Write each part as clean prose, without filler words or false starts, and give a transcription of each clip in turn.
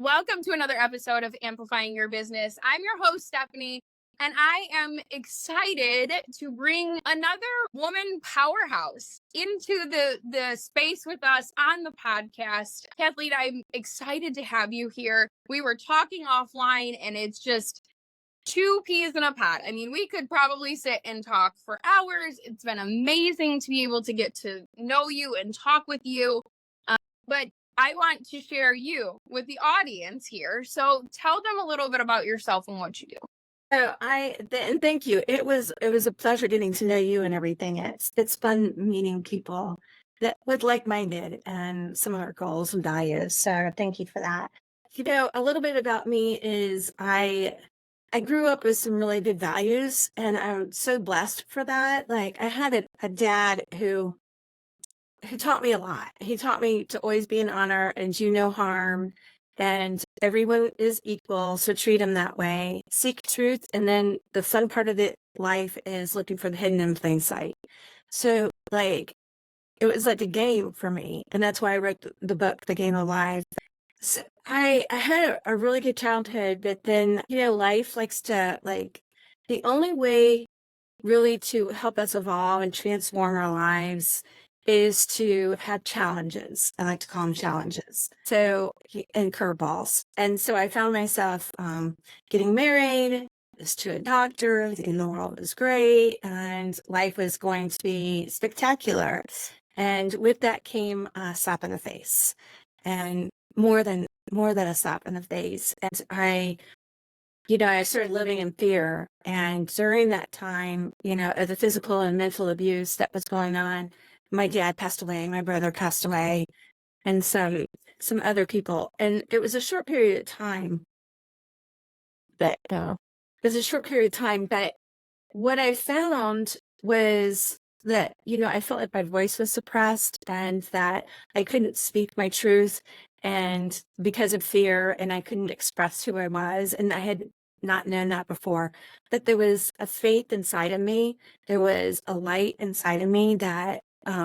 Welcome to another episode of Amplifying Your Business. I'm your host, Stephanie, and I am excited to bring another woman powerhouse into the space with us on the podcast. Kathleen, I'm excited to have you here. We were talking offline, and it's just two peas in a pot. I mean, we could probably sit and talk for hours. It's been amazing to be able to get to know you and talk with you. But I want to share you with the audience here. So tell them a little bit about yourself and what you do. And thank you. It was a pleasure getting to know you and everything. It's fun meeting people that with like-minded and some of our goals and values. So thank you for that. A little bit about me is I grew up with some really good values, and I'm so blessed for that. Like I had a dad who taught me a lot. He taught me to always be an honor and do no harm, and everyone is equal, so treat them that way. Seek truth, and then the fun part of the life is looking for the hidden in plain sight. So, like, it was like a game for me, and that's why I wrote the book, The Game of Life. So I had a really good childhood, but then, life likes to, the only way really to help us evolve and transform our lives is to have challenges. I like to call them challenges. So, and curveballs. And so I found myself getting married, was to a doctor, and the world was great, and life was going to be spectacular. And with that came a slap in the face, and more than a slap in the face. And I started living in fear. And during that time, of the physical and mental abuse that was going on, my dad passed away, my brother passed away, and some other people. And it was a short period of time, but what I found was that, I felt like my voice was suppressed and that I couldn't speak my truth, and because of fear, and I couldn't express who I was. And I had not known that before, that there was a faith inside of me. There was a light inside of me that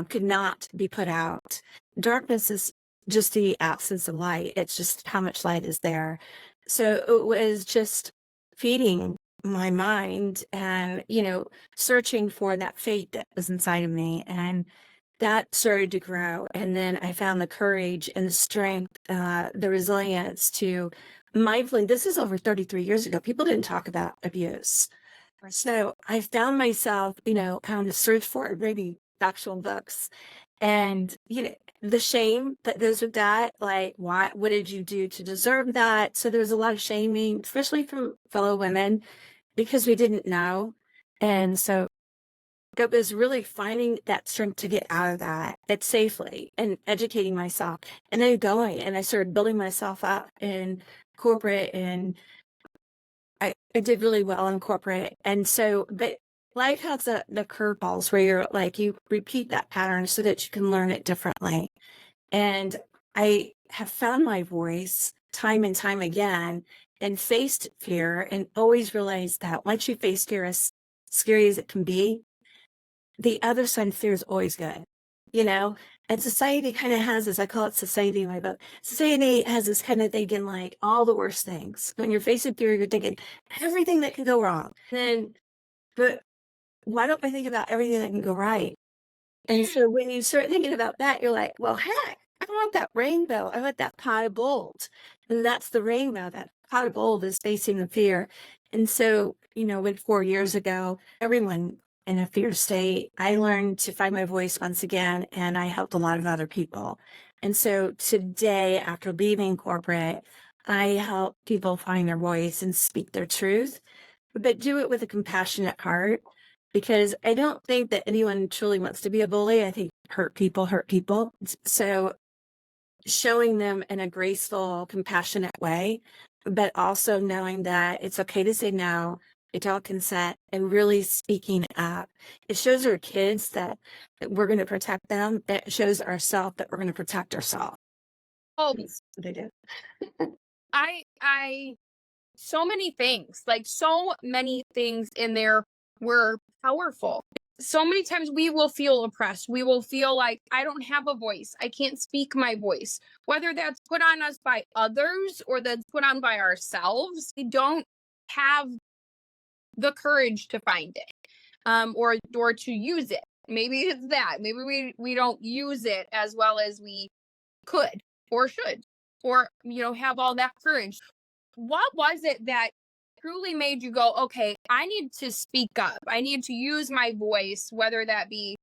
could not be put out. Darkness is just the absence of light. It's just how much light is there. So it was just feeding my mind and, searching for that faith that was inside of me. And that started to grow. And then I found the courage and the strength, the resilience to mindfully, this is over 33 years ago. People didn't talk about abuse. So I found myself, kind of search for reading factual books, and, the shame that goes with that, like, what did you do to deserve that? So there was a lot of shaming, especially from fellow women, because we didn't know. And so it was really finding that strength to get out of that safely, and educating myself, and then going, and I started building myself up in corporate, and I did really well in corporate. And so, but life has the curveballs where you're like, you repeat that pattern so that you can learn it differently. And I have found my voice time and time again, and faced fear, and always realized that once you face fear, as scary as it can be, the other side of fear is always good, you know? And society kind of has this, I call it society in my book. Society has this kind of thinking, like, all the worst things. When you're facing fear, you're thinking everything that can go wrong. But why don't I think about everything that can go right? And so when you start thinking about that, you're like, well, heck, I want that rainbow. I want that pot of gold. And that's the rainbow. That pot of gold is facing the fear. And so, when 4 years ago, everyone in a fear state, I learned to find my voice once again, and I helped a lot of other people. And so today, after leaving corporate, I help people find their voice and speak their truth, but do it with a compassionate heart, because I don't think that anyone truly wants to be a bully. I think hurt people hurt people. So showing them in a graceful, compassionate way, but also knowing that it's okay to say no, adult consent, and really speaking up. It shows our kids that we're going to protect them. It shows ourselves that we're going to protect ourselves. Oh, That's what they do. I so many things, like so many things in there were powerful. so many times we will feel oppressed. We will feel like I don't have a voice. I can't speak my voice, whether that's put on us by others or that's put on by ourselves. We don't have the courage to find it, or to use it. Maybe it's that. Maybe we don't use it as well as we could or should, or have all that courage. What was it that truly made you go, okay, I need to speak up. I need to use my voice, whether that be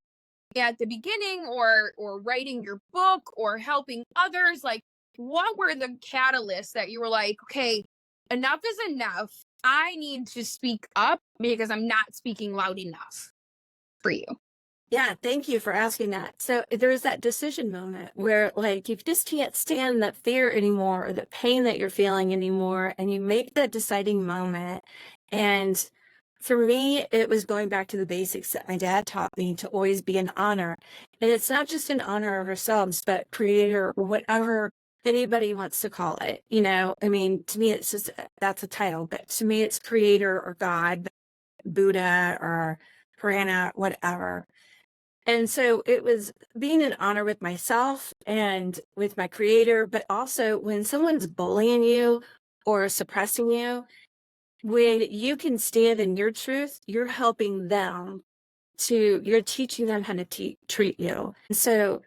at the beginning or writing your book or helping others? Like, what were the catalysts that you were like, okay, enough is enough. I need to speak up because I'm not speaking loud enough for you. Yeah, thank you for asking that. So there's that decision moment where like you just can't stand that fear anymore or the pain that you're feeling anymore, and you make that deciding moment. And for me, it was going back to the basics that my dad taught me to always be an honor. And it's not just an honor of ourselves, but creator or whatever anybody wants to call it. I mean, to me, it's just that's a title, but to me, it's creator or God, Buddha or Prana, whatever. And so it was being an honor with myself and with my creator, but also when someone's bullying you or suppressing you, when you can stand in your truth, you're helping them you're teaching them how to treat you. And so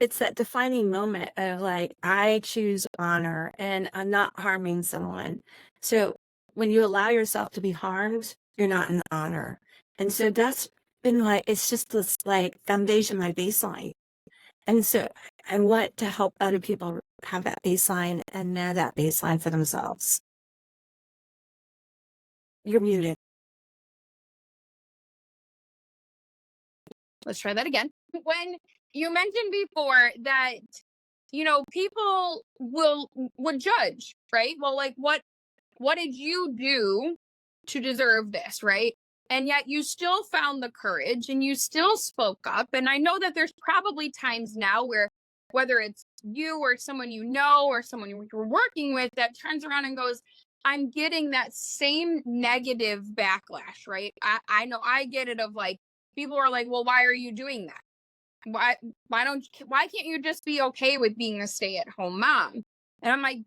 it's that defining moment of like, I choose honor and I'm not harming someone. So when you allow yourself to be harmed, you're not in honor. And so that's been like, it's just this like foundation, my baseline. And so I want to help other people have that baseline and know that baseline for themselves. You're muted. Let's try that again. When you mentioned before that, people would judge, right? Well, like what did you do to deserve this, right? And yet you still found the courage and you still spoke up. And I know that there's probably times now where whether it's you or someone or someone you're working with that turns around and goes, I'm getting that same negative backlash, right? I know I get it, of like, people are like, well, why are you doing that? Why can't you just be okay with being a stay-at-home mom? And I'm like,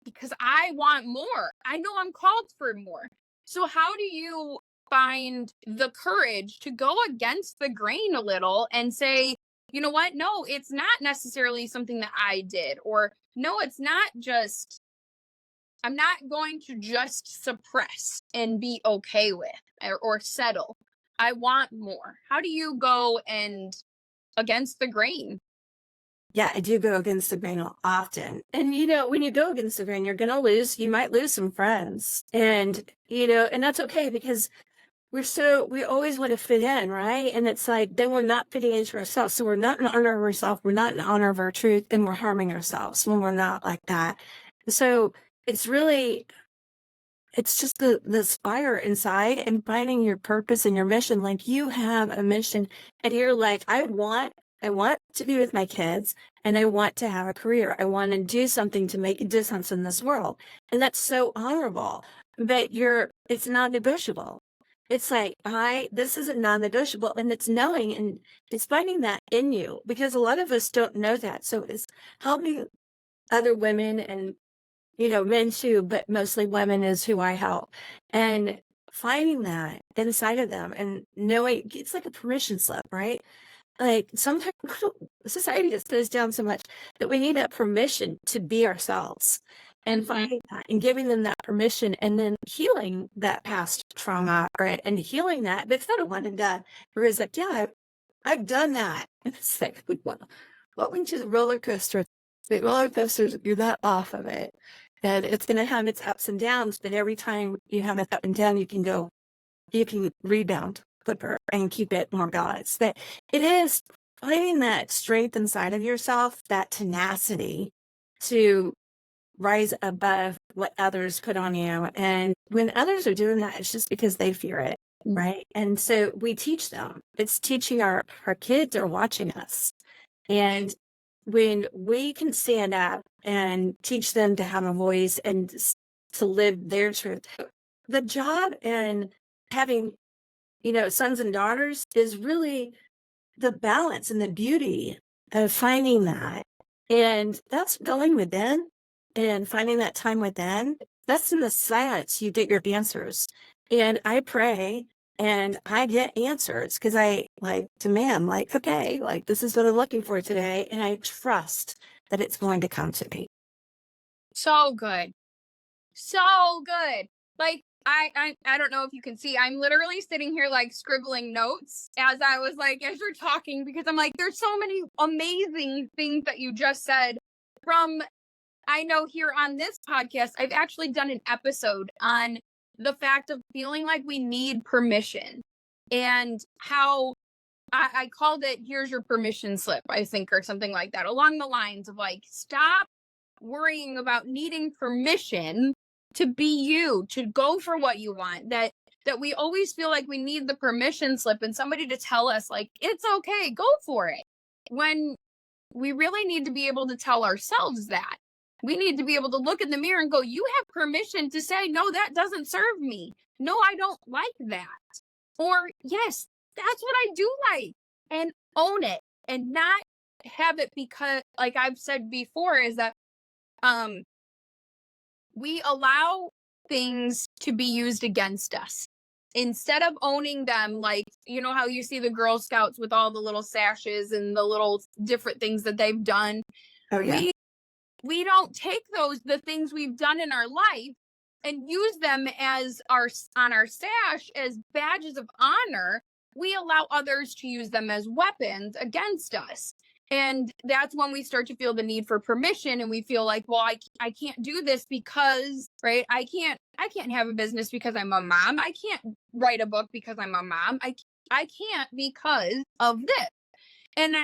because I want more. I know I'm called for more. So how do you find the courage to go against the grain a little and say, you know what? No, it's not necessarily something that I did, or no, it's not just, I'm not going to just suppress and be okay with, or settle. I want more. How do you go and against the grain? Yeah, I do go against the grain often. And, when you go against the grain, you might lose some friends. And, and that's okay because we always want to fit in, right? And it's like, then we're not fitting into ourselves. So we're not in honor of ourselves. We're not in honor of our truth, and we're harming ourselves when we're not like that. So it's just this fire inside and finding your purpose and your mission. Like you have a mission and you're like, I want to be with my kids and I want to have a career. I want to do something to make a difference in this world. And that's so honorable, but it's non-negotiable. It's like, this isn't non-negotiable, and it's knowing and it's finding that in you, because a lot of us don't know that. So it's helping other women and men too, but mostly women is who I help. And finding that inside of them and knowing it's like a permission slip, right? Like sometimes society just goes down so much that we need that permission to be ourselves, and finding that and giving them that permission, and then healing that past trauma, right? And healing that, but it's not a one and done. Whereas like, yeah, I've done that. And it's like, welcome to the roller coaster. The roller coaster, you're not off of it. And it's going to have its ups and downs, but every time you have it up and down, you can rebound quicker and keep it more balanced. But it is finding that strength inside of yourself, that tenacity to rise above what others put on you. And when others are doing that, it's just because they fear it, right? And so we teach them. It's teaching our kids are watching us. And when we can stand up and teach them to have a voice and to live their truth, the job in having sons and daughters is really the balance and the beauty of finding that. And that's going within and finding that time within. That's in the silence you get your answers. And I pray and I get answers because I like demand, like, okay, like this is what I'm looking for today. And I trust that it's going to come to me. So good. So good. Like I don't know if you can see, I'm literally sitting here like scribbling notes as I was like, as you're talking, because I'm like, there's so many amazing things that you just said. From, I know here on this podcast, I've actually done an episode on the fact of feeling like we need permission, and how I called it, here's your permission slip, I think, or something like that, along the lines of like, stop worrying about needing permission to be you, to go for what you want. That we always feel like we need the permission slip and somebody to tell us like, it's okay, go for it. When we really need to be able to tell ourselves that. We need to be able to look in the mirror and go, you have permission to say, no, that doesn't serve me. No, I don't like that. Or, yes, that's what I do like. And own it, and not have it, because, like I've said before, is that we allow things to be used against us instead of owning them. Like, you know how you see the Girl Scouts with all the little sashes and the little different things that they've done. Oh, yeah. We don't take the things we've done in our life and use them as on our sash as badges of honor. We allow others to use them as weapons against us. And that's when we start to feel the need for permission, and we feel like, well, I can't do this because, right? I can't have a business because I'm a mom. I can't write a book because I'm a mom. I can't because of this. And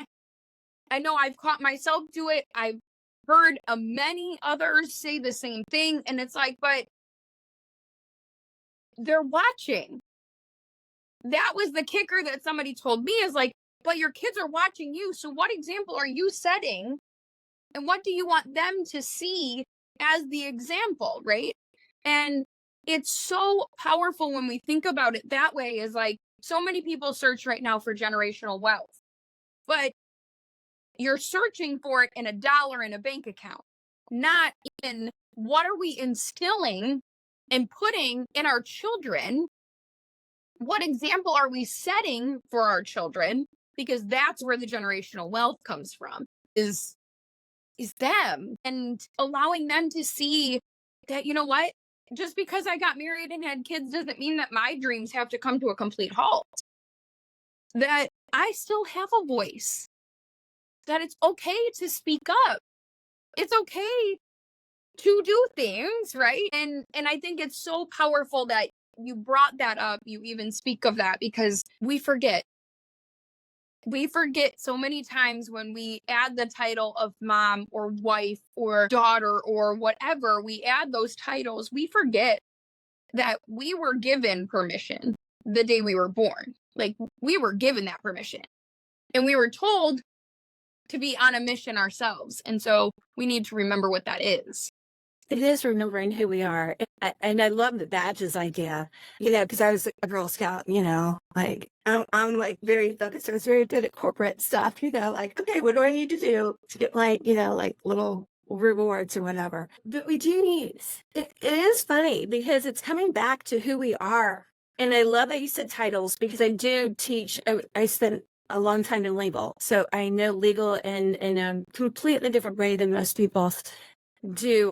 I know I've caught myself do it. I've heard many others say the same thing, and it's like, but they're watching. That was the kicker that somebody told me, is like, but your kids are watching you. So what example are you setting? And what do you want them to see as the example, right? And it's so powerful when we think about it that way. Is like, so many people search right now for generational wealth, but you're searching for it in a dollar in a bank account, not in what are we instilling and putting in our children. What example are we setting for our children? Because that's where the generational wealth comes from, is them, and allowing them to see that, you know what, just because I got married and had kids doesn't mean that my dreams have to come to a complete halt. That I still have a voice, that it's okay to speak up. It's okay to do things, right? And I think it's so powerful that you brought that up, you even speak of that, because we forget so many times when we add the title of mom or wife or daughter or whatever, we add those titles, we forget that we were given permission the day we were born. Like, we were given that permission, and we were told to be on a mission ourselves. And so we need to remember what that is. It is remembering who we are. And I love the badges idea, because I was a Girl Scout, like I'm like very focused. I was very good at corporate stuff, like, okay, what do I need to do to get like, like little rewards or whatever. But we do need, it is funny because it's coming back to who we are. And I love that you said titles, because I do teach, I spent a long time in legal. So I know legal in a completely different way than most people do.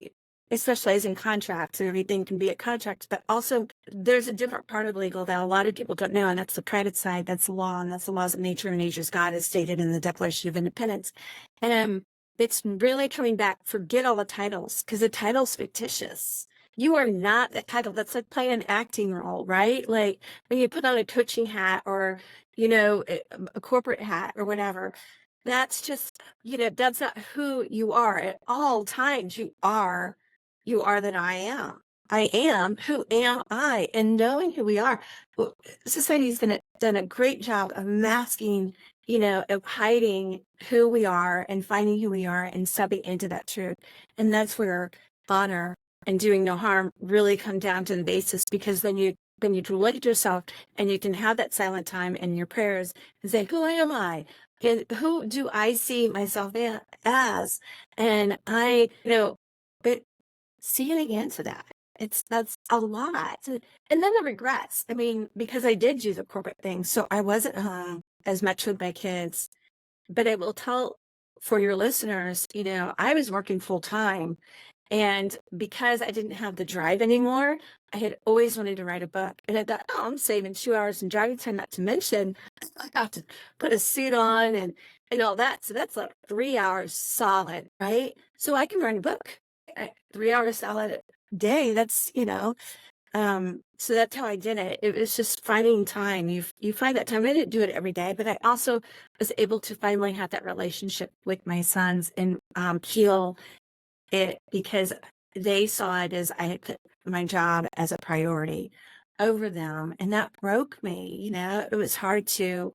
I specialize in contracts, and everything can be a contract, but also there's a different part of legal that a lot of people don't know, and that's the private side. That's the law, and that's the laws of nature, and nature's God, as stated in the Declaration of Independence. And it's really coming back. Forget all the titles, because the title's fictitious. You are not that title. That's like playing an acting role, right? Like when you put on a coaching hat or, a corporate hat or whatever. That's just, that's not who you are. At all times, you are that I am. I am, who am I? And knowing who we are. Society's done a great job of masking, of hiding who we are and finding who we are and stepping into that truth. And that's where honor and doing no harm really come down to the basis, because then you when you can look at yourself and you can have that silent time in your prayers and say, who am I? And who do I see myself as? And but seeing into that, that's a lot. And then the regrets. I mean, because I did do the corporate thing, so I wasn't home as much with my kids. But I will tell for your listeners, I was working full time. And because I didn't have the drive anymore, I had always wanted to write a book. And I thought, oh, I'm saving 2 hours in driving time, not to mention I got to put a suit on and all that. So that's like 3 hours solid, right? So I can write a book. 3 hours solid a day. So that's how I did it. It was just finding time. You find that time. I didn't do it every day, but I also was able to finally have that relationship with my sons and heal it because they saw it as I had put my job as a priority over them. And that broke me. It was hard to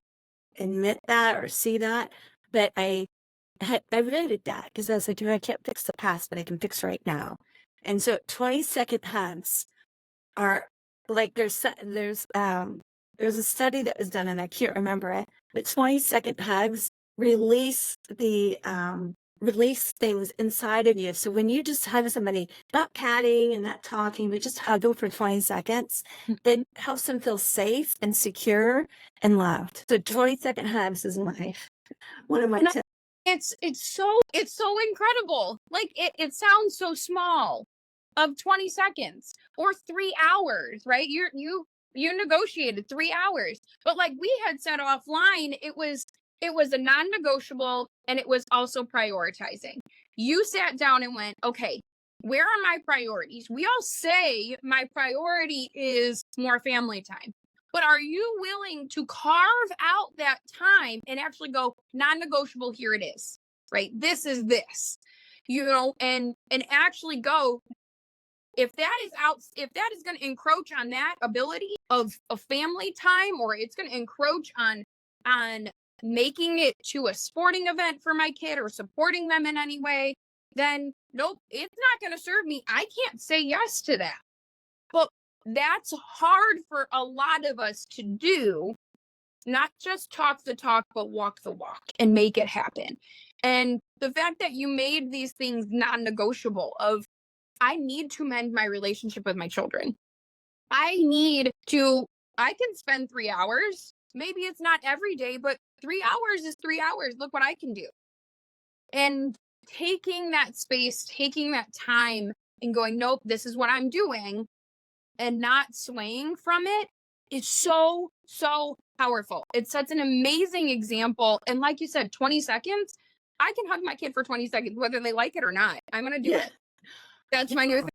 admit that or see that, but I related that because I was like, I can't fix the past, but I can fix right now. And so 20-second hugs are like there's a study that was done and I can't remember it, but 20-second hugs release things inside of you. So when you just hug somebody, not patting and not talking, but just hug them for 20 seconds, it helps them feel safe and secure and loved. So 20-second hugs is one of my tips. It's so incredible. Like it sounds so small, of 20 seconds or 3 hours, right? You negotiated 3 hours. But like we had said offline, it was a non-negotiable, and it was also prioritizing. You sat down and went, okay, where are my priorities? We all say my priority is more family time. But are you willing to carve out that time and actually go, non-negotiable, here it is, right? This is this, and actually go, if that is going to encroach on that ability of family time, or it's going to encroach on making it to a sporting event for my kid or supporting them in any way, then nope, it's not going to serve me. I can't say yes to that. But that's hard for a lot of us to do, not just talk the talk, but walk the walk and make it happen. And the fact that you made these things non-negotiable of, I need to mend my relationship with my children. I can spend 3 hours. Maybe it's not every day, but 3 hours is 3 hours. Look what I can do. And taking that space, taking that time and going, nope, this is what I'm doing, and not swaying from it is so, so powerful. It's such an amazing example. And like you said, 20 seconds, I can hug my kid for 20 seconds, whether they like it or not. I'm going to do it. That's my new thing.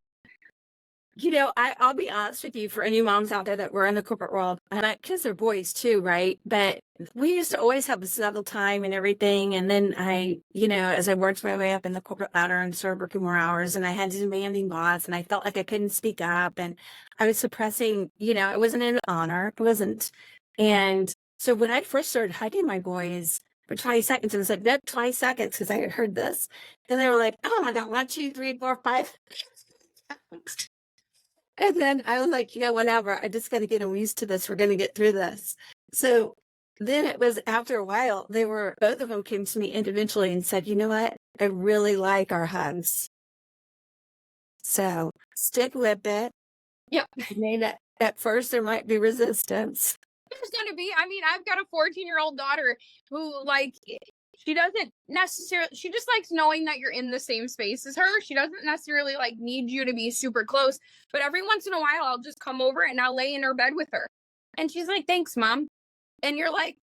I'll be honest with you, for any moms out there that were in the corporate world, and kids are boys too, right? But we used to always have a settled time and everything. And then as I worked my way up in the corporate ladder and started working more hours, and I had a demanding boss, and I felt like I couldn't speak up, and I was suppressing, it wasn't an honor. It wasn't. And so when I first started hugging my boys for 20 seconds, it was like, that 20 seconds, because I had heard this. And they were like, oh my God, 1, 2, 3, 4, 5. And then I was like, whatever. I just got to get them used to this. We're going to get through this. So then it was after a while, both of them came to me individually and said, you know what? I really like our hugs. So stick with it. Yep. I mean, at first there might be resistance. There's going to be. I mean, I've got a 14-year-old daughter who, like, she just likes knowing that you're in the same space as her. She doesn't necessarily like need you to be super close, but every once in a while I'll just come over and I'll lay in her bed with her. And she's like, thanks, Mom. And you're like,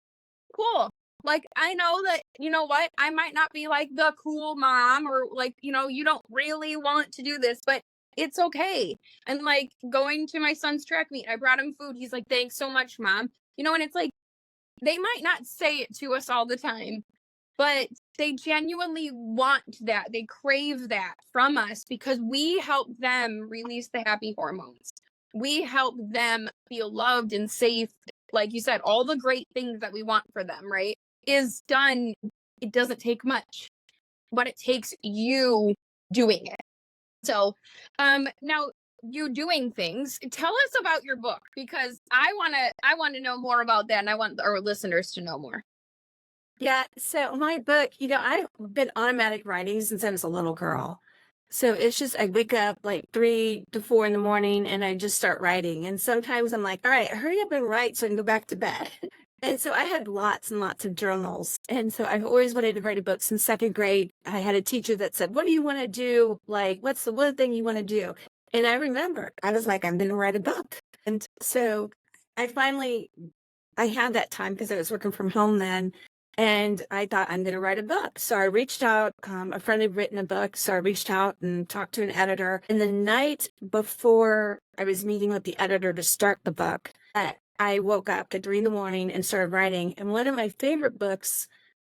cool. Like, I know that, you know what? I might not be like the cool mom, or like, you don't really want to do this, but it's okay. And like going to my son's track meet, I brought him food. He's like, thanks so much, Mom. And it's like, they might not say it to us all the time, but they genuinely want that. They crave that from us because we help them release the happy hormones. We help them feel loved and safe. Like you said, all the great things that we want for them, right, is done. It doesn't take much, but it takes you doing it. So now you doing things. Tell us about your book because I want to know more about that and I want our listeners to know more. Yeah, so my book, I've been automatic writing since I was a little girl. So it's just I wake up like 3 to 4 in the morning and I just start writing. And sometimes I'm like, all right, hurry up and write so I can go back to bed. And so I had lots and lots of journals. And so I've always wanted to write a book since second grade. I had a teacher that said, what do you want to do? Like, what's the one thing you want to do? And I remember I was like, I'm going to write a book. And so I finally I had that time because I was working from home then. And I thought I'm going to write a book. So I reached out. A friend had written a book. So I reached out and talked to an editor. And the night before I was meeting with the editor to start the book, I woke up at 3 in the morning and started writing. And one of my favorite books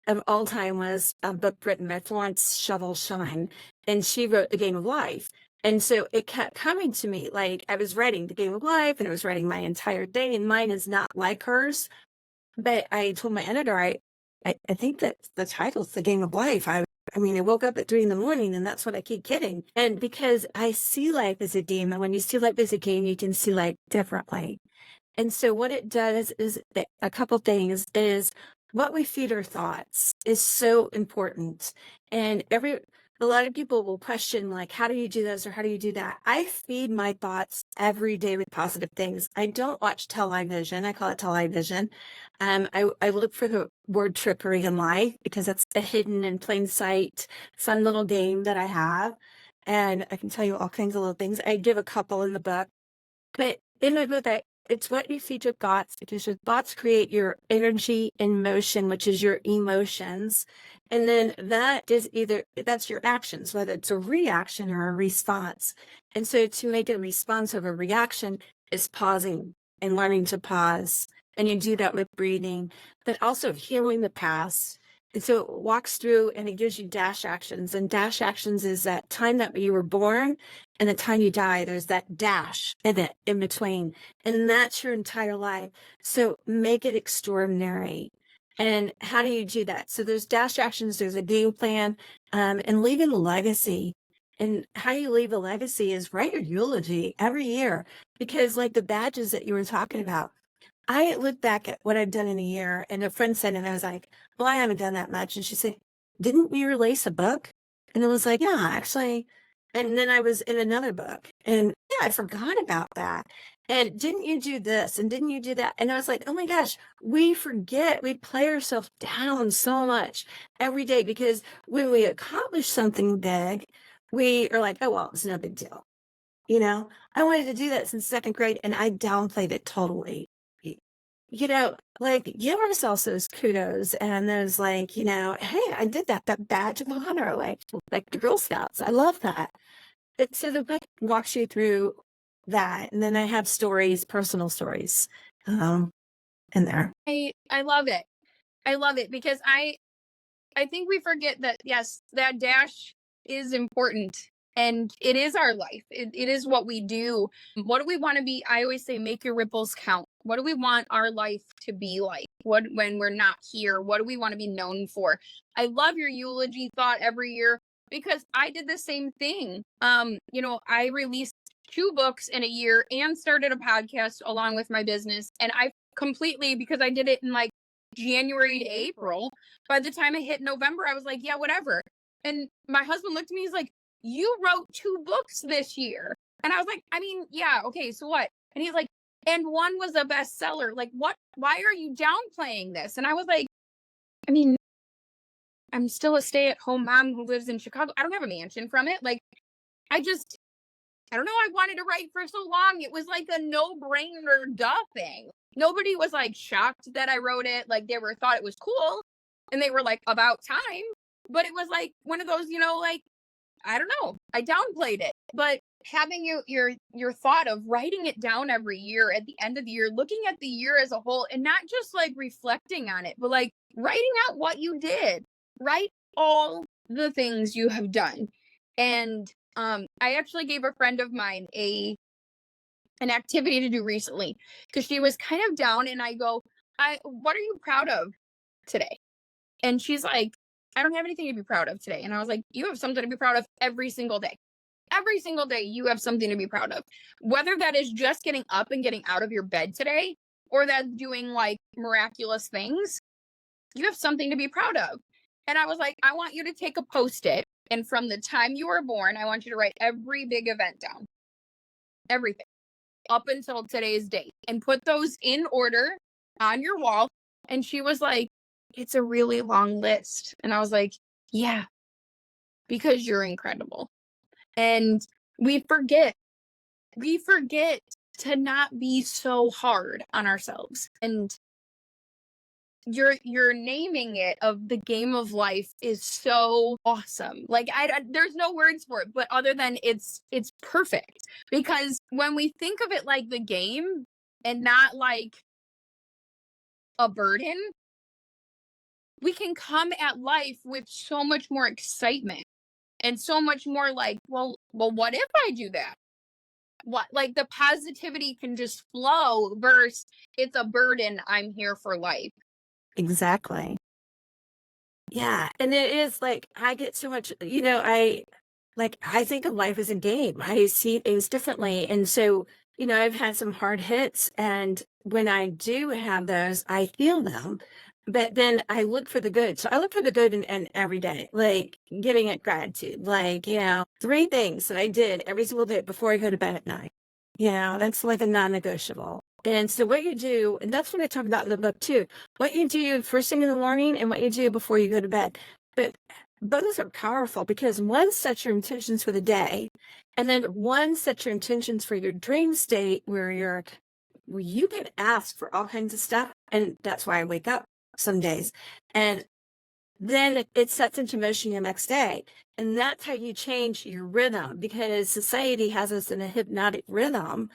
of all time was a book written by Florence Shovel Shine. And she wrote The Game of Life. And so it kept coming to me like I was writing The Game of Life and I was writing my entire day. And mine is not like hers. But I told my editor, I think that the title's The Game of Life. I mean, I woke up at 3 in the morning and that's what I keep getting. And because I see life as a game, and when you see life as a game, you can see life differently. And so what it does is that a couple things is what we feed our thoughts is so important. And a lot of people will question like, how do you do this or how do you do that? I feed my thoughts every day with positive things. I don't watch television. I call it television. I look for the word trickery in life because that's a hidden in plain sight, fun little game that I have. And I can tell you all kinds of little things. I give a couple in the book. But in my book, it's what you feed your thoughts because your thoughts create your energy in motion, which is your emotions. And then that's your actions, whether it's a reaction or a response. And so to make a response of a reaction is pausing and learning to pause. And you do that with breathing, but also healing the past. And so it walks through and it gives you dash actions. And dash actions is that time that you were born and the time you die, there's that dash in between. And that's your entire life. So make it extraordinary. And how do you do that? So there's dash actions, there's a game plan, and leaving a legacy. And how you leave a legacy is write your eulogy every year. Because like the badges that you were talking about, I look back at what I've done in a year, and a friend said, and I was like, well, I haven't done that much. And she said, didn't we release a book? And it was like, yeah, actually. And then I was in another book, and yeah, I forgot about that. And didn't you do this? And didn't you do that? And I was like, oh my gosh, we forget, we play ourselves down so much every day because when we accomplish something big, we are like, oh, well, it's no big deal. I wanted to do that since second grade, and I downplayed it totally like give ourselves those kudos and those like, hey, I did that badge of honor, like the Girl Scouts. I love that. So the book walks you through that. And then I have stories, personal stories, in there. I love it. I love it because I think we forget that yes, that dash is important and it is our life. It is what we do. What do we want to be? I always say make your ripples count. What do we want our life to be like? What when we're not here? What do we want to be known for? I love your eulogy thought every year because I did the same thing. I released 2 books in a year and started a podcast along with my business and I completely because I did it in like January to April. By the time I hit November, I was like, yeah, whatever. And my husband looked at me, he's like, you wrote 2 books this year. And I was like, I mean, yeah, okay, so what? And he's like, and one was a bestseller. Like, what? Why are you downplaying this? And I was like, I mean, I'm still a stay at home mom who lives in Chicago. I don't have a mansion from it. Like, I just, I don't know. I wanted to write for so long. It was like a no brainer duh thing. Nobody was like shocked that I wrote it. Like they thought it was cool and they were like about time. But it was like one of those, like, I don't know. I downplayed it. But having your thought of writing it down every year at the end of the year, looking at the year as a whole and not just like reflecting on it, but like writing out what you did. Write all the things you have done. And I actually gave a friend of mine an activity to do recently because she was kind of down and I go, what are you proud of today? And she's like, I don't have anything to be proud of today. And I was like, you have something to be proud of every single day. Every single day, you have something to be proud of. Whether that is just getting up and getting out of your bed today, or that's doing like miraculous things, you have something to be proud of. And I was like, I want you to take a post-it, and from the time you were born, I want you to write every big event down, everything up until today's date, and put those in order on your wall. And she was like, it's a really long list. And I was like, yeah, because you're incredible. And we forget, we forget to not be so hard on ourselves. And you're naming it of the game of life is so awesome. Like I there's no words for it, but other than it's perfect. Because when we think of it like the game and not like a burden, we can come at life with so much more excitement and so much more like, well, what if I do that? What, like the positivity can just flow versus it's a burden, I'm here for life. Exactly. Yeah, and it is like I get so much, I think of life as a game. I see things differently. And so, I've had some hard hits, and when I do have those, I feel them. But then I look for the good. So I look for the good in every day, like giving it gratitude, like, three things that I did every single day before I go to bed at night. That's like a non-negotiable. And so what you do, and that's what I talk about in the book too, what you do first thing in the morning and what you do before you go to bed. But both are powerful because one sets your intentions for the day, and then one sets your intentions for your dream state where you can ask for all kinds of stuff. And that's why I wake up some days. And then it sets into motion the next day. And that's how you change your rhythm, because society has us in a hypnotic rhythm.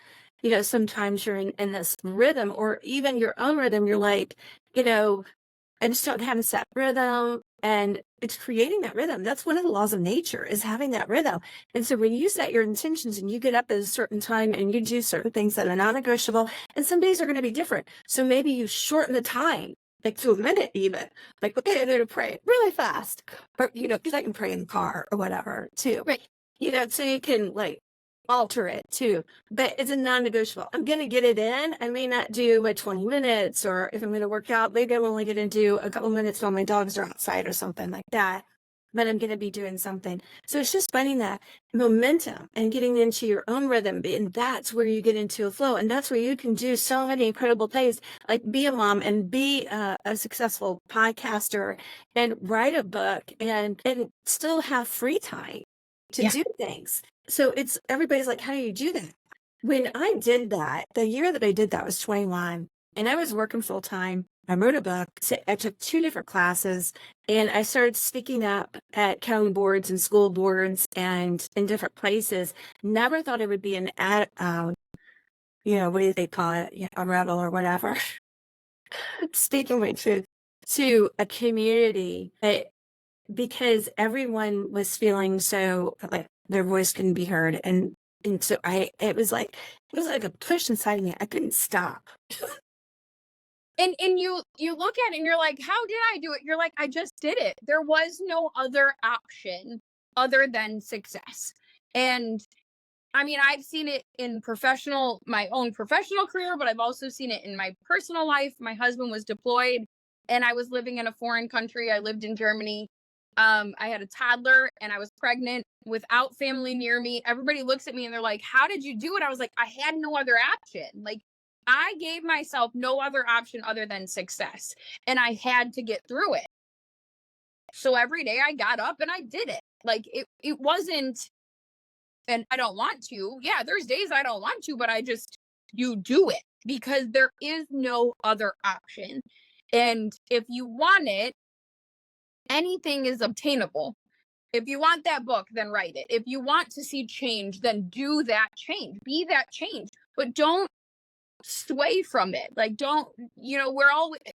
Sometimes you're in this rhythm, or even your own rhythm. You're like, I just don't have a set rhythm. And it's creating that rhythm. That's one of the laws of nature, is having that rhythm. And so when you set your intentions and you get up at a certain time and you do certain things that are non-negotiable, and some days are going to be different. So maybe you shorten the time, like to a minute even. Like, okay, I'm going to pray really fast. Or, because I can pray in the car or whatever too. Right. So you can like alter it too, but it's a non-negotiable. I'm going to get it in. I may not do my 20 minutes, or if I'm going to work out, maybe I'm only going to do a couple minutes while my dogs are outside or something like that, but I'm going to be doing something. So it's just finding that momentum and getting into your own rhythm. And that's where you get into a flow. And that's where you can do so many incredible things, like be a mom and be a successful podcaster and write a book and still have free time to do things. So everybody's like, how do you do that? When I did that, the year that I did that was 21, and I was working full time. I wrote a book. So I took 2 different classes, and I started speaking up at county boards and school boards and in different places. Never thought it would be what do they call it? A rebel or whatever. Speaking my truth to a community, because everyone was feeling so like their voice couldn't be heard. And so it was like a push inside me. I couldn't stop. And you look at it and you're like, how did I do it? You're like, I just did it. There was no other option other than success. And I mean, I've seen it in my own professional career, but I've also seen it in my personal life. My husband was deployed and I was living in a foreign country. I lived in Germany. I had a toddler and I was pregnant without family near me. Everybody looks at me and they're like, how did you do it? I was like, I had no other option. Like, I gave myself no other option other than success, and I had to get through it. So every day I got up and I did it. Like it wasn't, and I don't want to. Yeah, there's days I don't want to, but you do it because there is no other option. And if you want it, anything is obtainable. If you want that book, then write it. If you want to see change, then do that change. Be that change. But don't sway from it. Like, don't,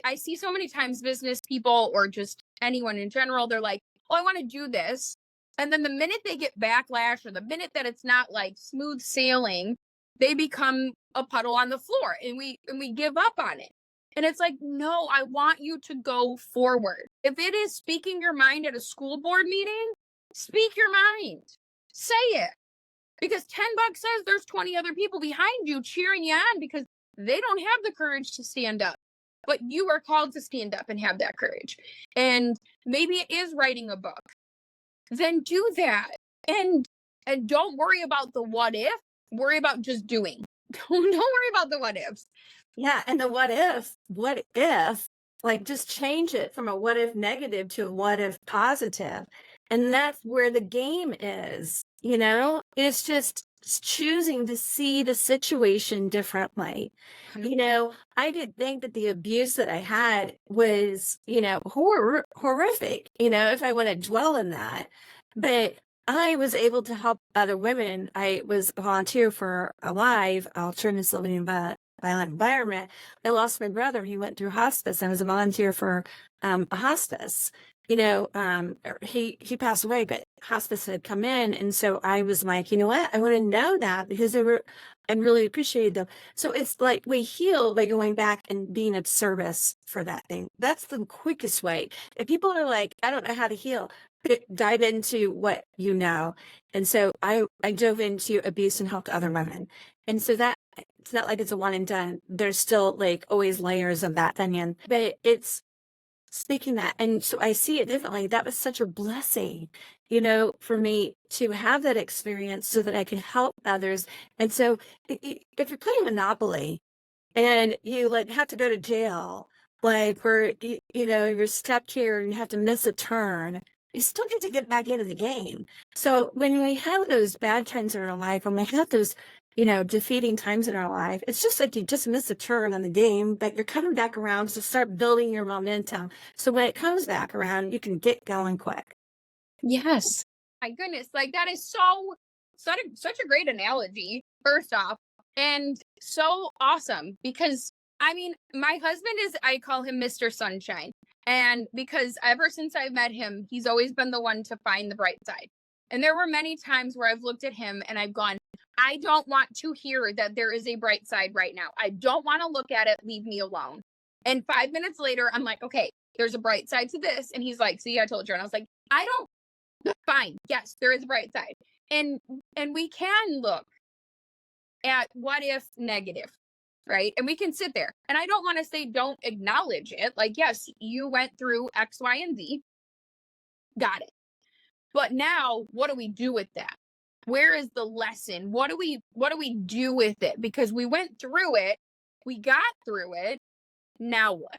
I see so many times business people or just anyone in general, they're like, oh, I want to do this. And then the minute they get backlash, or the minute that it's not like smooth sailing, they become a puddle on the floor, and we give up on it. And it's like, no, I want you to go forward. If it is speaking your mind at a school board meeting, speak your mind. Say it. because $10 says there's 20 other people behind you cheering you on because they don't have the courage to stand up. But you are called to stand up and have that courage. And maybe it is writing a book. Then do that. And don't worry about the what if. Worry about just doing. Don't worry about the what ifs. Yeah, and the what if, like just change it from a what if negative to a what if positive. And that's where the game is, you know? It's just choosing to see the situation differently. You know, I did think that the abuse that I had was, you know, horrific, you know, if I want to dwell in that. But I was able to help other women. I was a volunteer for Alive, Alternatives Living in Violent Environment. I lost my brother. He went through hospice. I was a volunteer for a hospice. You know, he passed away, but hospice had come in. And so I was like, you know what? I want to know that because they were, and really appreciated them. So it's like we heal by going back and being of service for that thing. That's the quickest way. If people are like, I don't know how to heal, dive into what you know. And so I dove into abuse and helped other women. And so that it's not like it's a one and done. There's still like always layers of that onion, but it's speaking that. And so I see it differently. That was such a blessing, you know, for me to have that experience so that I can help others. And so if you're playing Monopoly and you like have to go to jail, like where, you know, you're stuck here and you have to miss a turn, you still get to get back into the game. So when we have those bad times in our life, when we have those, you know, defeating times in our life, it's just like you just miss a turn on the game, but you're coming back around to start building your momentum. So when it comes back around, you can get going quick. Yes. My goodness. Like that is such a great analogy, first off, and so awesome because I mean, my husband is, I call him Mr. Sunshine. And because ever since I've met him, he's always been the one to find the bright side. And there were many times where I've looked at him and I've gone, I don't want to hear that there is a bright side right now. I don't want to look at it. Leave me alone. And 5 minutes later, I'm like, okay, there's a bright side to this. And he's like, see, I told you. And I was like, I don't, fine. Yes, there is a bright side. And we can look at what if negative, right? And we can sit there. And I don't want to say don't acknowledge it. Like, yes, you went through X, Y, and Z. Got it. But now what do we do with that? Where is the lesson? What do we do with it? Because we went through it, we got through it. Now what?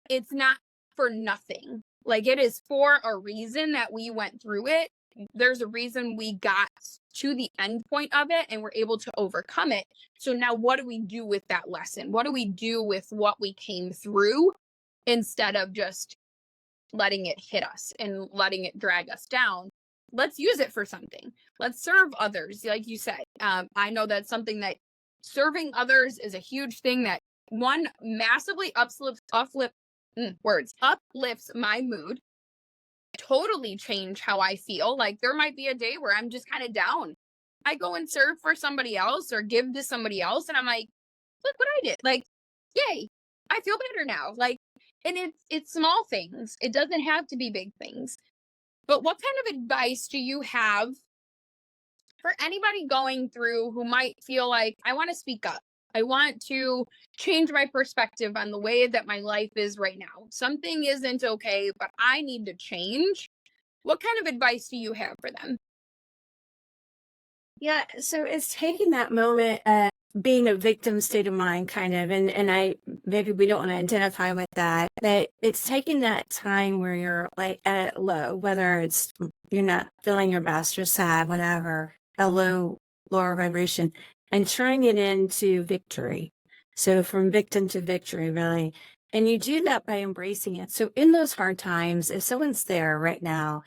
It's not for nothing. Like it is for a reason that we went through it. There's a reason we got to the end point of it and we're able to overcome it. So now what do we do with that lesson? What do we do with what we came through instead of just letting it hit us and letting it drag us down? Let's use it for something. Let's serve others. Like you said, I know that's something that serving others is a huge thing that one massively uplifts my mood, totally change how I feel. Like there might be a day where I'm just kind of down. I go and serve for somebody else or give to somebody else and I'm like, look what I did. Like, yay, I feel better now. Like, and it's small things. It doesn't have to be big things. But what kind of advice do you have for anybody going through who might feel like, I want to speak up? I want to change my perspective on the way that my life is right now. Something isn't okay, but I need to change. What kind of advice do you have for them? Yeah, so it's taking that moment being a victim state of mind kind of, and I maybe we don't want to identify with that, but it's taking that time where you're like at a low, whether it's you're not feeling your best, you're sad, whatever, a lower vibration, and turning it into victory. So from victim to victory, really. And you do that by embracing it. So in those hard times, if someone's there right now,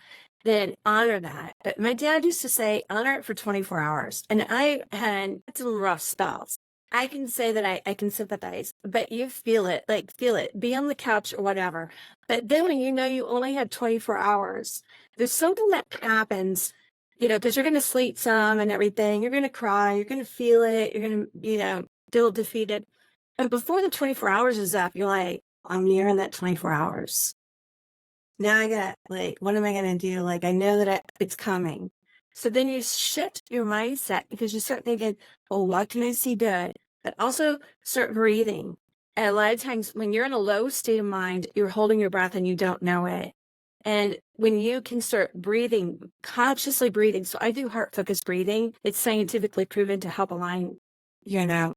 then honor that. But my dad used to say, honor it for 24 hours. And I had some rough spells. I can say that I can sympathize, but you feel it, like feel it, be on the couch or whatever. But then when you know you only have 24 hours, there's something that happens, you know, because you're going to sleep some and everything. You're going to cry. You're going to feel it. You're going to, you know, feel defeated. And before the 24 hours is up, you're like, I'm nearing that 24 hours. Now I got like, what am I going to do? Like, I know that it's coming. So then you shift your mindset because you start thinking, well, what can I see good? But also start breathing. And a lot of times when you're in a low state of mind, you're holding your breath and you don't know it. And when you can start breathing, consciously breathing. So I do heart focused breathing. It's scientifically proven to help align, you know,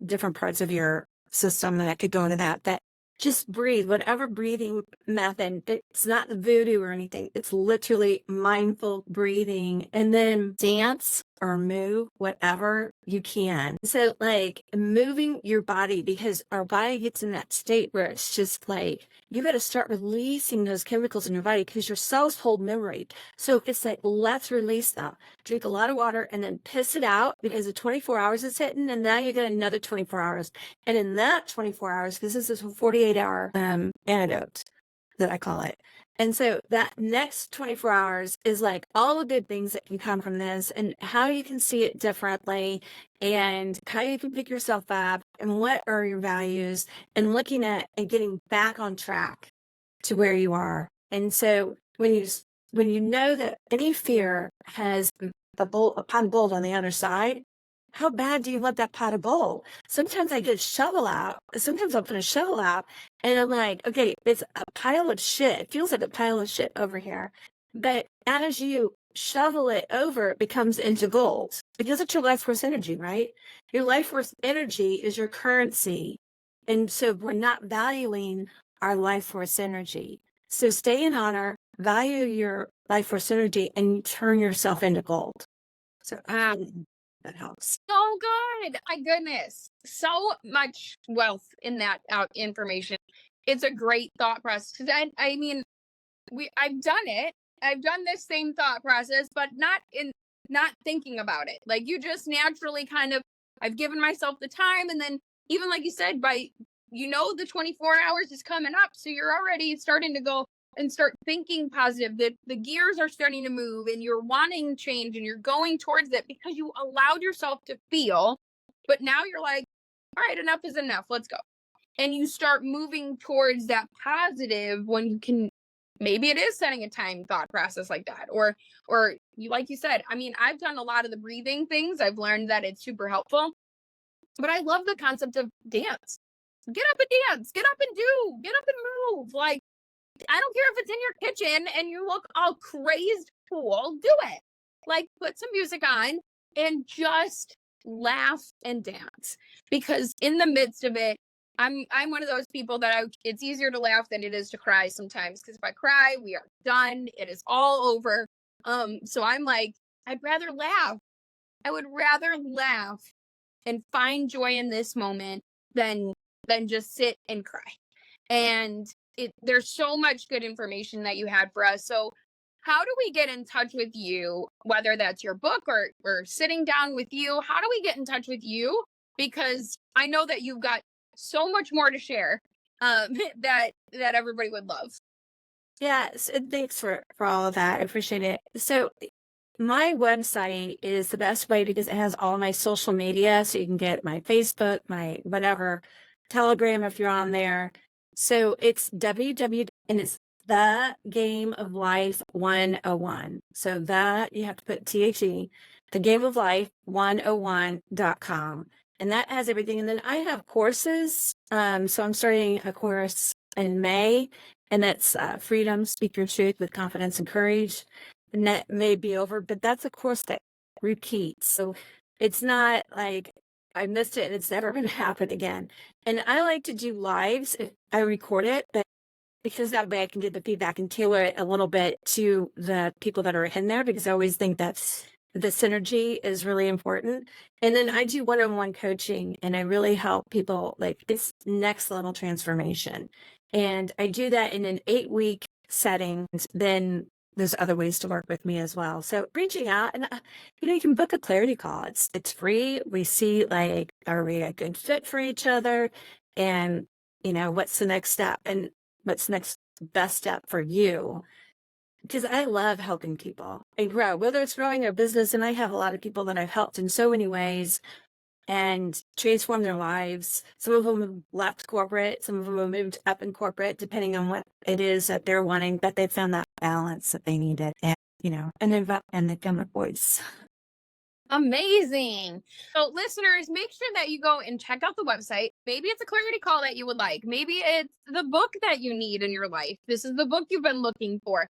different parts of your system. And I could go into that. But just breathe, whatever breathing method. It's not voodoo or anything. It's literally mindful breathing, and then dance or move, whatever you can. So like moving your body, because our body gets in that state where it's just like, you got to start releasing those chemicals in your body because your cells hold memory. So it's like, let's release them. Drink a lot of water and then piss it out because the 24 hours is hitting, and now you get another 24 hours. And in that 24 hours, because this is a 48-hour antidote that I call it. And so that next 24 hours is like all the good things that can come from this and how you can see it differently and how you can pick yourself up and what are your values and looking at and getting back on track to where you are. And so when you know that any fear has a pot of gold on the other side, how bad do you want that pot of gold? Sometimes I get a shovel out. Sometimes I'll put a shovel out and I'm like, okay, it's a pile of shit. It feels like a pile of shit over here. But as you shovel it over, it becomes into gold because it's your life force energy, right? Your life force energy is your currency. And so we're not valuing our life force energy. So stay in honor, value your life force energy, and turn yourself into gold. So that helps. So good. My goodness. So much wealth in that information. It's a great thought process. 'Cause I mean, I've done it. I've done this same thought process, but not thinking about it. Like you just naturally kind of, I've given myself the time, and then even like you said, by the 24 hours is coming up, so you're already starting to go and start thinking positive. The gears are starting to move, and you're wanting change, and you're going towards it because you allowed yourself to feel. But now you're like, all right, enough is enough. Let's go. And you start moving towards that positive when you can. Maybe it is setting a time thought process like that, or you, like you said, I mean, I've done a lot of the breathing things. I've learned that it's super helpful, but I love the concept of dance. Get up and dance, get up and move. Like, I don't care if it's in your kitchen and you look all crazed cool, do it. Like, put some music on and just laugh and dance, because in the midst of it, I'm one of those people that it's easier to laugh than it is to cry sometimes, because if I cry, we are done. It is all over. So I'm like, I'd rather laugh. I would rather laugh and find joy in this moment than just sit and cry. And there's so much good information that you had for us. So how do we get in touch with you, whether that's your book or sitting down with you? How do we get in touch with you? Because I know that you've got so much more to share, that everybody would love. Yes, and thanks for all of that. I appreciate it. So my website is the best way because it has all my social media. So you can get my Facebook, my whatever, Telegram if you're on there. So it's www, and it's the Game of Life 101. So that you have to put THE, the Game of Life 101.com. And that has everything. And then I have courses. So I'm starting a course in May, and that's Freedom, Speak Your Truth with Confidence and Courage. And that may be over, but that's a course that repeats. So it's not like I missed it and it's never going to happen again. And I like to do lives. I record it, but because that way I can get the feedback and tailor it a little bit to the people that are in there, because I always think that's the synergy is really important. And then I do one-on-one coaching, and I really help people like this next level transformation. And I do that in an 8-week setting. Then there's other ways to work with me as well. So reaching out, and you can book a clarity call. It's free. We see, like, are we a good fit for each other? And what's the next step? And what's the next best step for you? Because I love helping people and grow, whether it's growing their business. And I have a lot of people that I've helped in so many ways and transform their lives. Some of them have left corporate, some of them have moved up in corporate, depending on what it is that they're wanting, but they found that balance that they needed. And and become a voice. Amazing. So, listeners, make sure that you go and check out the website. Maybe it's a clarity call that you would like. Maybe it's the book that you need in your life. This is the book you've been looking for.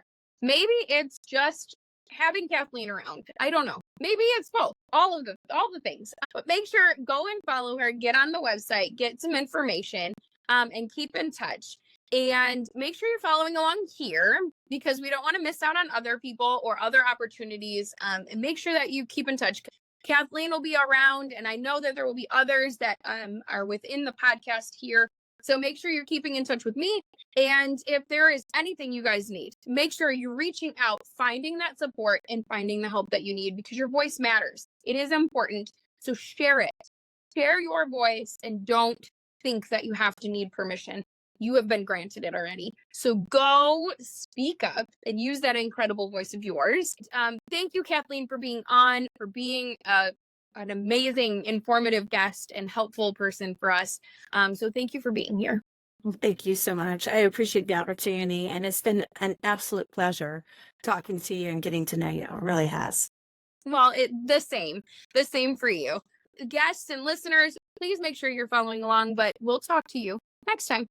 Maybe it's just having Kathleen around. I don't know. Maybe it's both. All the things. But make sure go and follow her, get on the website, get some information, and keep in touch. And make sure you're following along here because we don't want to miss out on other people or other opportunities. And make sure that you keep in touch. Kathleen will be around, and I know that there will be others that are within the podcast here. So make sure you're keeping in touch with me. And if there is anything you guys need, make sure you're reaching out, finding that support, and finding the help that you need because your voice matters. It is important. So share it. Share your voice and don't think that you have to need permission. You have been granted it already. So go speak up and use that incredible voice of yours. Thank you, Kathleen, for being on, for being an amazing, informative guest and helpful person for us. So thank you for being here. Well, thank you so much. I appreciate the opportunity, and it's been an absolute pleasure talking to you and getting to know you. It really has. Well, the same for you. Guests and listeners, please make sure you're following along, but we'll talk to you next time.